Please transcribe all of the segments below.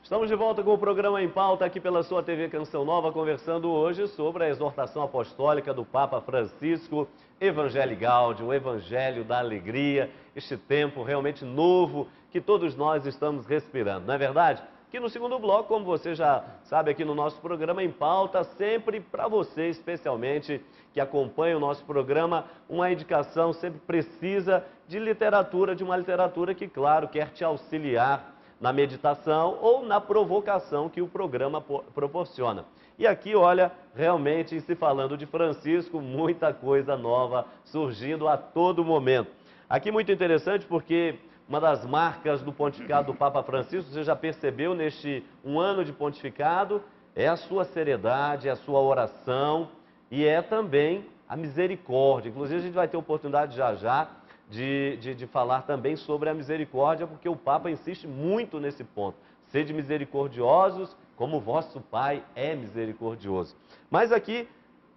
Estamos de volta com o programa Em Pauta aqui pela sua TV Canção Nova, conversando hoje sobre a exortação apostólica do Papa Francisco, Evangelii Gaudium, o Evangelho da Alegria, este tempo realmente novo que todos nós estamos respirando, não é verdade? Que no segundo bloco, como você já sabe aqui no nosso programa Em Pauta, sempre para você especialmente que acompanha o nosso programa, uma indicação sempre precisa de literatura, de uma literatura que, claro, quer te auxiliar na meditação ou na provocação que o programa proporciona. E aqui, olha, realmente, se falando de Francisco, muita coisa nova surgindo a todo momento. Aqui muito interessante porque uma das marcas do pontificado do Papa Francisco, você já percebeu neste um ano de pontificado, é a sua seriedade, é a sua oração e é também a misericórdia. Inclusive a gente vai ter oportunidade já de falar também sobre a misericórdia, porque o Papa insiste muito nesse ponto. Sede misericordiosos, como o vosso Pai é misericordioso. Mas aqui,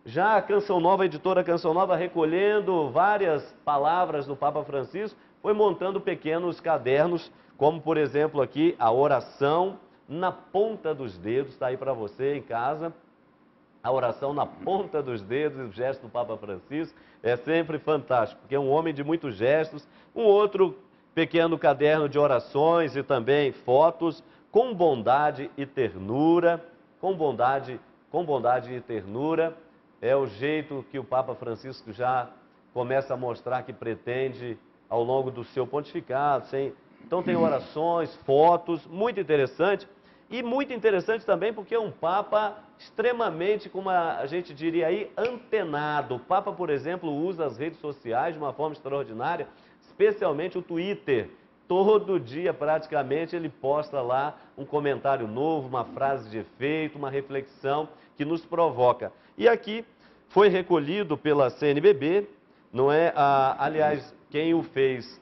já a Canção Nova, a editora Canção Nova, recolhendo várias palavras do Papa Francisco, foi montando pequenos cadernos, como por exemplo aqui, a oração na ponta dos dedos, está aí para você em casa. A oração na ponta dos dedos, o gesto do Papa Francisco, é sempre fantástico, porque é um homem de muitos gestos. Um outro pequeno caderno de orações e também fotos, com bondade e ternura, com bondade e ternura. É o jeito que o Papa Francisco já começa a mostrar que pretende ao longo do seu pontificado. Então tem orações, fotos, muito interessante. E muito interessante também porque é um Papa extremamente, como a gente diria aí, antenado. O Papa, por exemplo, usa as redes sociais de uma forma extraordinária, especialmente o Twitter. Todo dia, praticamente, ele posta lá um comentário novo, uma frase de efeito, uma reflexão que nos provoca. E aqui foi recolhido pela CNBB, não é? Aliás, quem o fez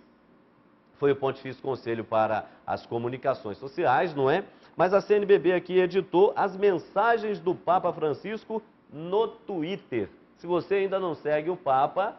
foi o Pontifício Conselho para as Comunicações Sociais, não é? Mas a CNBB aqui editou as mensagens do Papa Francisco no Twitter. Se você ainda não segue o Papa,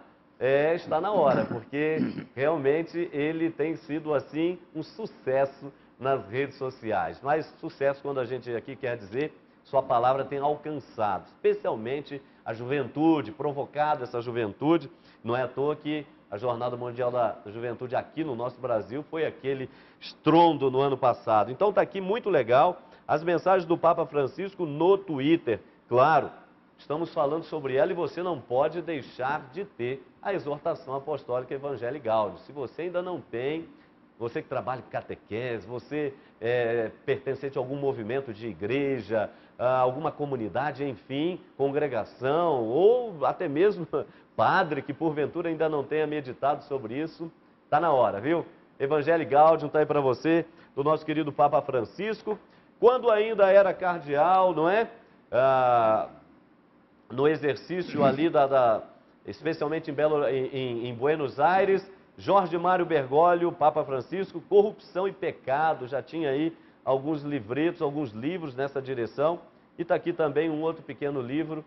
está na hora, porque realmente ele tem sido assim um sucesso nas redes sociais. Mas sucesso quando a gente aqui quer dizer, sua palavra tem alcançado, especialmente a juventude, provocado essa juventude. Não é à toa que a Jornada Mundial da Juventude aqui no nosso Brasil foi aquele estrondo no ano passado. Então está aqui muito legal as mensagens do Papa Francisco no Twitter. Claro, estamos falando sobre ela e você não pode deixar de ter a exortação apostólica Evangelii Gaudium. Se você ainda não tem, você que trabalha com catequese, você pertencente a algum movimento de igreja, alguma comunidade, enfim, congregação, ou até mesmo padre que porventura ainda não tenha meditado sobre isso, está na hora, viu? Evangelii Gaudium está aí para você, do nosso querido Papa Francisco, quando ainda era cardeal, não é? No exercício ali, especialmente em Buenos Aires, Jorge Mário Bergoglio, Papa Francisco, Corrupção e Pecado, já tinha aí alguns livretos, alguns livros nessa direção, e está aqui também um outro pequeno livro,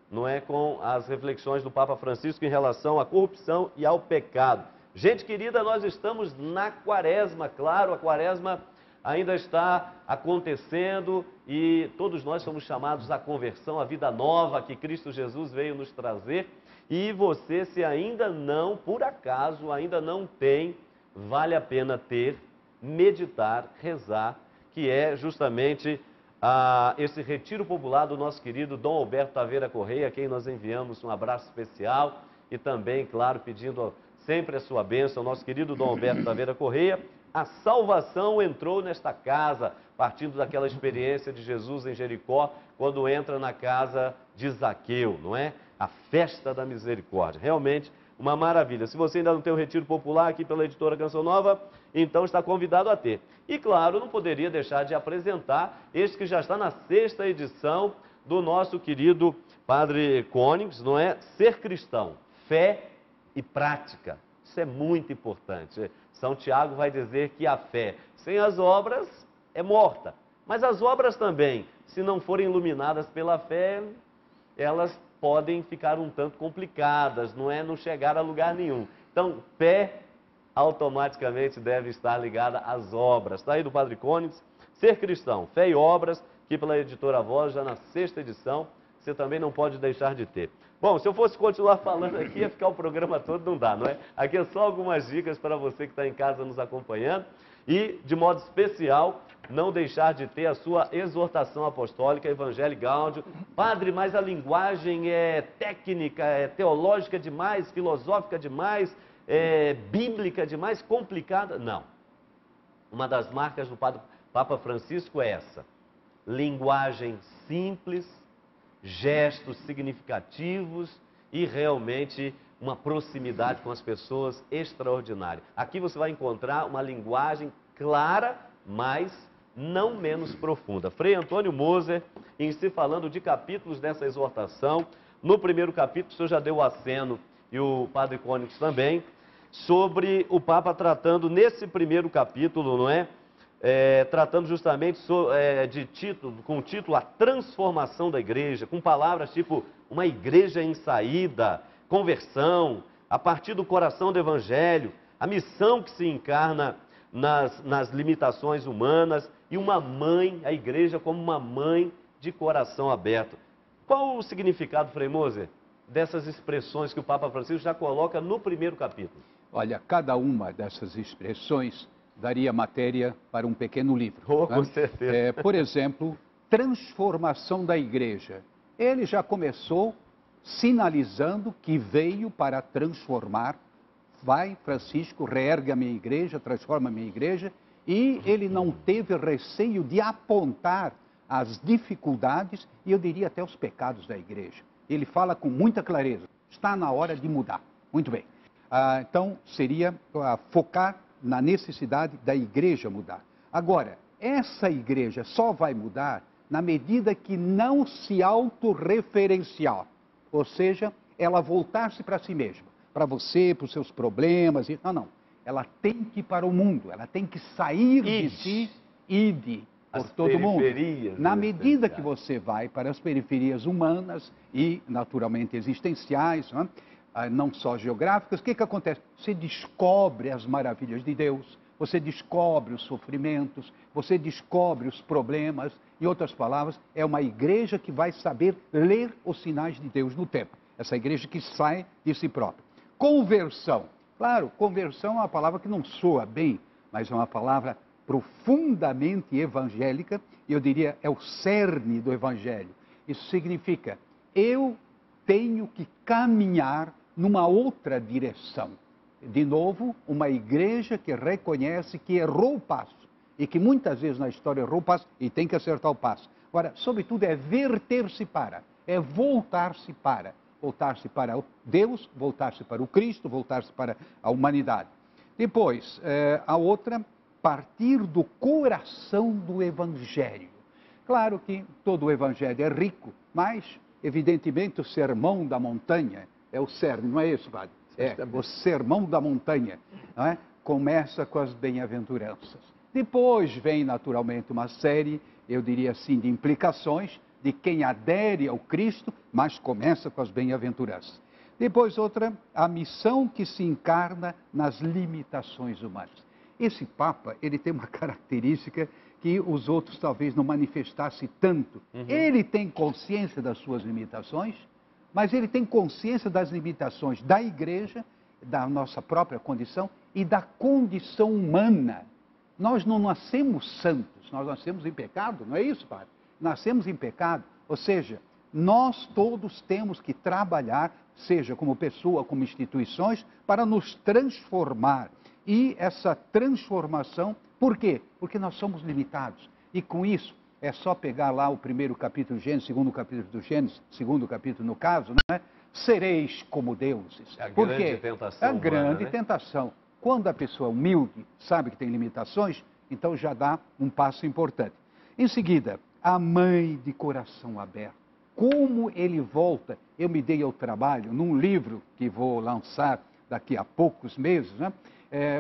não é, com as reflexões do Papa Francisco em relação à corrupção e ao pecado. Gente querida, nós estamos na quaresma, claro, a quaresma ainda está acontecendo e todos nós somos chamados à conversão, à vida nova que Cristo Jesus veio nos trazer. E você, se ainda não, por acaso, ainda não tem, vale a pena ter, meditar, rezar, que é justamente esse retiro popular do nosso querido Dom Alberto Taveira Correia, a quem nós enviamos um abraço especial e também, claro, pedindo sempre a sua bênção, nosso querido Dom Alberto Taveira Correia. A salvação entrou nesta casa, partindo daquela experiência de Jesus em Jericó, quando entra na casa de Zaqueu, não é? A festa da misericórdia. Realmente uma maravilha. Se você ainda não tem o retiro popular aqui pela editora Canção Nova, então está convidado a ter. E claro, não poderia deixar de apresentar este que já está na 6ª edição do nosso querido Padre Cônigs, não é? Ser cristão, fé e prática. Isso é muito importante. São Tiago vai dizer que a fé sem as obras é morta. Mas as obras também, se não forem iluminadas pela fé, elas podem ficar um tanto complicadas, não chegar a lugar nenhum. Então, fé automaticamente deve estar ligada às obras. Está aí do Padre Cônigs, Ser Cristão, Fé e Obras, que pela Editora Voz, já na 6ª edição, você também não pode deixar de ter. Bom, se eu fosse continuar falando aqui, ia ficar o programa todo, não dá, não é? Aqui é só algumas dicas para você que está em casa nos acompanhando. E, de modo especial, não deixar de ter a sua exortação apostólica, Evangelii Gaudium. Padre, mas a linguagem é técnica, é teológica demais, filosófica demais, é bíblica demais, complicada? Não. Uma das marcas do Papa Francisco é essa. Linguagem simples, gestos significativos e realmente uma proximidade com as pessoas extraordinária. Aqui você vai encontrar uma linguagem clara, mas não menos profunda. Frei Antônio Moser, em si falando de capítulos dessa exortação, no primeiro capítulo, o senhor já deu o aceno, e o Padre Cônix também, sobre o Papa tratando nesse primeiro capítulo, não é? Tratando justamente com o título A Transformação da Igreja, com palavras tipo uma igreja em saída, conversão, a partir do coração do Evangelho, a missão que se encarna nas limitações humanas e uma mãe, a igreja como uma mãe de coração aberto. Qual o significado, Frei Moser, dessas expressões que o Papa Francisco já coloca no primeiro capítulo? Olha, cada uma dessas expressões daria matéria para um pequeno livro. Com certeza. Por exemplo, transformação da igreja. Ele já começou sinalizando que veio para transformar. Vai, Francisco, reergue a minha igreja, transforma a minha igreja. E ele não teve receio de apontar as dificuldades e eu diria até os pecados da igreja. Ele fala com muita clareza. Está na hora de mudar. Muito bem. Então, seria focar na necessidade da igreja mudar. Agora, essa igreja só vai mudar na medida que não se autorreferenciar, ou seja, ela voltar-se para si mesma, para você, para os seus problemas. Não. Ela tem que ir para o mundo, ela tem que sair de si, ide por todo mundo. Na medida que você vai para as periferias humanas e, naturalmente, existenciais, não só geográficas, o que acontece? Você descobre as maravilhas de Deus, você descobre os sofrimentos, você descobre os problemas. Em outras palavras, é uma igreja que vai saber ler os sinais de Deus no tempo. Essa igreja que sai de si própria. Conversão. Claro, conversão é uma palavra que não soa bem, mas é uma palavra profundamente evangélica, e eu diria é o cerne do evangelho. Isso significa, eu tenho que caminhar numa outra direção. De novo, uma igreja que reconhece que errou o passo e que muitas vezes na história errou o passo e tem que acertar o passo. Agora, sobretudo, é verter-se para, é voltar-se para Deus, voltar-se para o Cristo, voltar-se para a humanidade. Depois, a outra, partir do coração do Evangelho. Claro que todo o Evangelho é rico, mas, evidentemente, o sermão da montanha é o cerne, não é isso, padre? É o sermão da montanha, não é? Começa com as bem-aventuranças. Depois vem, naturalmente, uma série, eu diria assim, de implicações de quem adere ao Cristo, mas começa com as bem-aventuranças. Depois outra, a missão que se encarna nas limitações humanas. Esse Papa, ele tem uma característica que os outros talvez não manifestassem tanto. Ele tem consciência das suas limitações, mas ele tem consciência das limitações da igreja, da nossa própria condição e da condição humana. Nós não nascemos santos, nós nascemos em pecado, não é isso, padre? Nascemos em pecado, ou seja, nós todos temos que trabalhar, seja como pessoa, como instituições, para nos transformar. E essa transformação, por quê? Porque nós somos limitados. E com isso, é só pegar lá o primeiro capítulo do Gênesis, segundo capítulo do Gênesis, segundo capítulo no caso, né? Sereis como deuses. É a Por grande quê? tentação É a grande humana, né? tentação. Quando a pessoa é humilde, sabe que tem limitações, então já dá um passo importante. Em seguida, a mãe de coração aberto. Como ele volta, eu me dei ao trabalho, num livro que vou lançar daqui a poucos meses, né?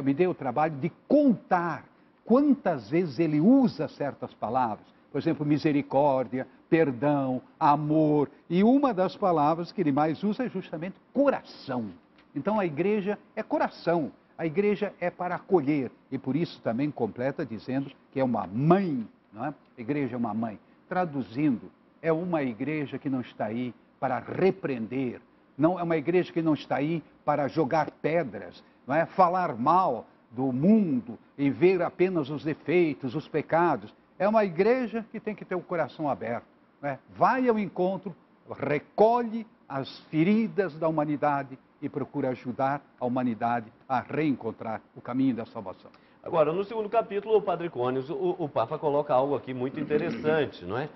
Me dei o trabalho de contar quantas vezes ele usa certas palavras. Por exemplo, misericórdia, perdão, amor. E uma das palavras que ele mais usa é justamente coração. Então a igreja é coração. A igreja é para acolher. E por isso também completa dizendo que é uma mãe, não é? A igreja é uma mãe. Traduzindo, é uma igreja que não está aí para repreender, não é uma igreja que não está aí para jogar pedras, não é? Falar mal do mundo e ver apenas os defeitos, os pecados. É uma igreja que tem que ter o coração aberto, não é? Vai ao encontro, recolhe as feridas da humanidade e procura ajudar a humanidade a reencontrar o caminho da salvação. Agora, no segundo capítulo, Padre Cônios, o Papa coloca algo aqui muito interessante, não é?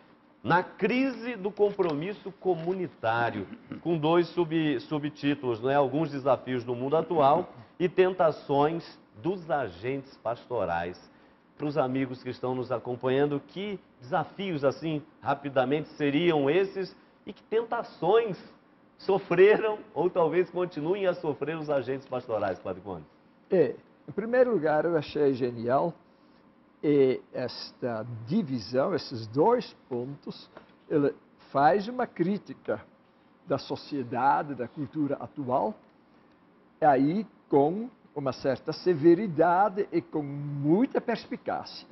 Na crise do compromisso comunitário, com dois subtítulos, não é? Alguns desafios do mundo atual e tentações dos agentes pastorais. Para os amigos que estão nos acompanhando, que desafios, assim, rapidamente, seriam esses e que tentações sofreram ou talvez continuem a sofrer os agentes pastorais, Padre Cônios? Em primeiro lugar, eu achei genial esta divisão, esses dois pontos. Ele faz uma crítica da sociedade, da cultura atual, aí com uma certa severidade e com muita perspicácia.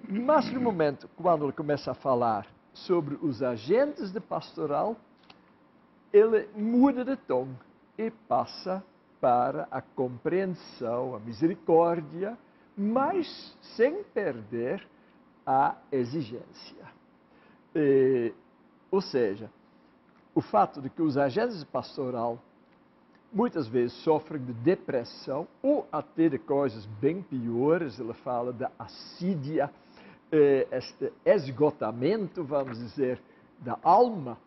Mas no momento, quando ele começa a falar sobre os agentes de pastoral, ele muda de tom e passa para a compreensão, a misericórdia, mas sem perder a exigência. Ou seja, o fato de que os agentes de pastoral muitas vezes sofrem de depressão ou até de coisas bem piores, ele fala da assídia, este esgotamento, vamos dizer, da alma,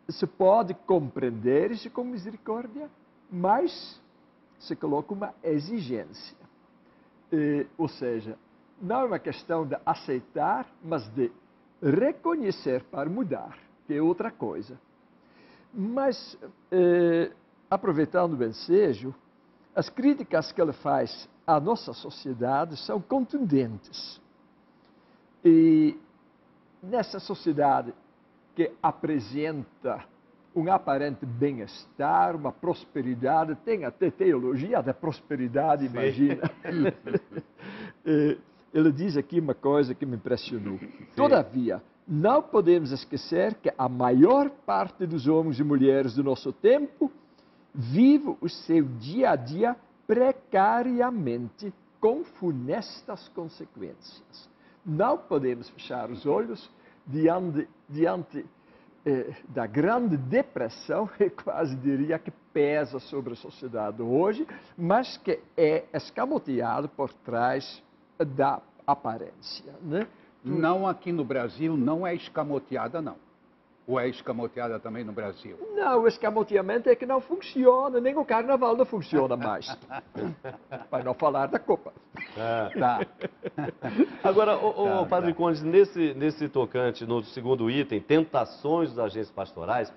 se pode compreender isso com misericórdia, mas se coloca uma exigência. Ou seja, não é uma questão de aceitar, mas de reconhecer para mudar, que é outra coisa. Mas, aproveitando o ensejo, as críticas que ele faz à nossa sociedade são contundentes. E nessa sociedade que apresenta um aparente bem-estar, uma prosperidade, tem até teologia da prosperidade, imagina. Ele diz aqui uma coisa que me impressionou. Sim. Todavia, não podemos esquecer que a maior parte dos homens e mulheres do nosso tempo vive o seu dia a dia precariamente, com funestas consequências. Não podemos fechar os olhos diante da grande depressão, eu quase diria que pesa sobre a sociedade hoje, mas que é escamoteado por trás da aparência, né? Não aqui no Brasil, não é escamoteada, não. Ou é escamoteada também no Brasil? Não, o escamoteamento é que não funciona, nem o carnaval não funciona mais. Para não falar da Copa. Tá. Agora, Padre Cônios, nesse tocante, no segundo item, tentações dos agentes pastorais,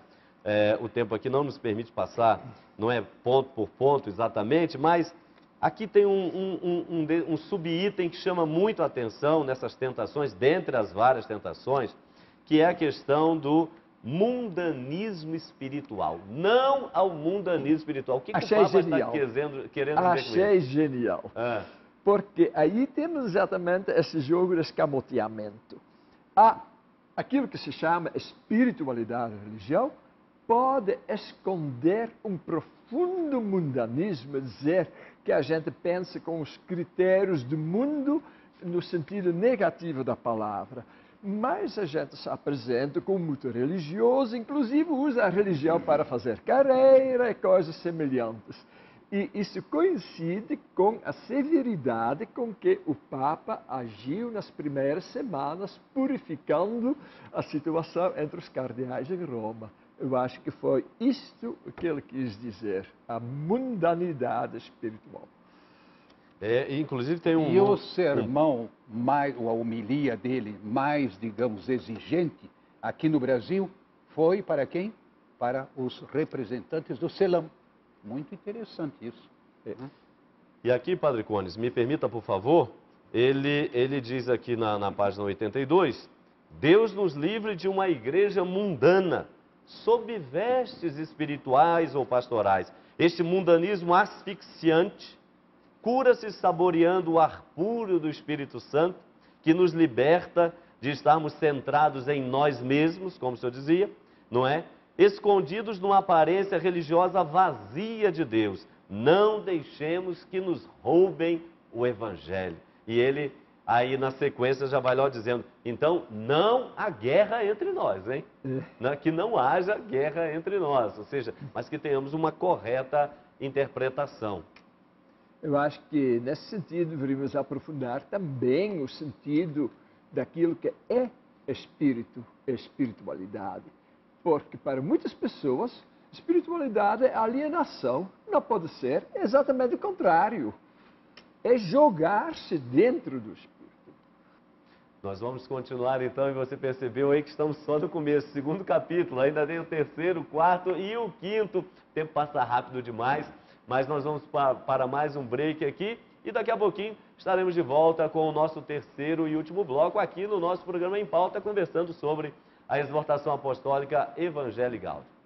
o tempo aqui não nos permite passar, não é ponto por ponto exatamente, mas aqui tem um subitem que chama muito a atenção nessas tentações, dentre as várias tentações, que é a questão do mundanismo espiritual. Não ao mundanismo espiritual. O que o Papa está querendo dizer com isso? Achei genial. Porque aí temos exatamente esse jogo de escamoteamento. Aquilo que se chama espiritualidade e religião pode esconder um profundo mundanismo, dizer que a gente pensa com os critérios do mundo no sentido negativo da palavra. Mas a gente se apresenta como muito religioso, inclusive usa a religião para fazer carreira e coisas semelhantes. E isso coincide com a severidade com que o Papa agiu nas primeiras semanas, purificando a situação entre os cardeais em Roma. Eu acho que foi isto que ele quis dizer, a mundanidade espiritual. Inclusive tem um... E o sermão, a homilia dele, mais, digamos, exigente, aqui no Brasil, foi para quem? Para os representantes do CELAM. Muito interessante isso. E aqui, Padre Cônios, me permita, por favor, ele diz aqui na página 82, Deus nos livre de uma igreja mundana, sob vestes espirituais ou pastorais. Este mundanismo asfixiante, cura-se saboreando o ar puro do Espírito Santo, que nos liberta de estarmos centrados em nós mesmos, como o senhor dizia, não é? Escondidos numa aparência religiosa vazia de Deus. Não deixemos que nos roubem o Evangelho. E ele, aí na sequência, já vai lá dizendo, então não há guerra entre nós, hein? Que não haja guerra entre nós, ou seja, mas que tenhamos uma correta interpretação. Eu acho que, nesse sentido, deveríamos aprofundar também o sentido daquilo que é espírito, espiritualidade. Porque, para muitas pessoas, espiritualidade é alienação. Não pode ser exatamente o contrário. É jogar-se dentro do Espírito. Nós vamos continuar então, e você percebeu aí que estamos só no começo, segundo capítulo, ainda tem o terceiro, o quarto e o quinto. O tempo passa rápido demais, mas nós vamos para mais um break aqui e daqui a pouquinho estaremos de volta com o nosso terceiro e último bloco aqui no nosso programa Em Pauta, conversando sobre a exortação apostólica Evangelho Gaudium.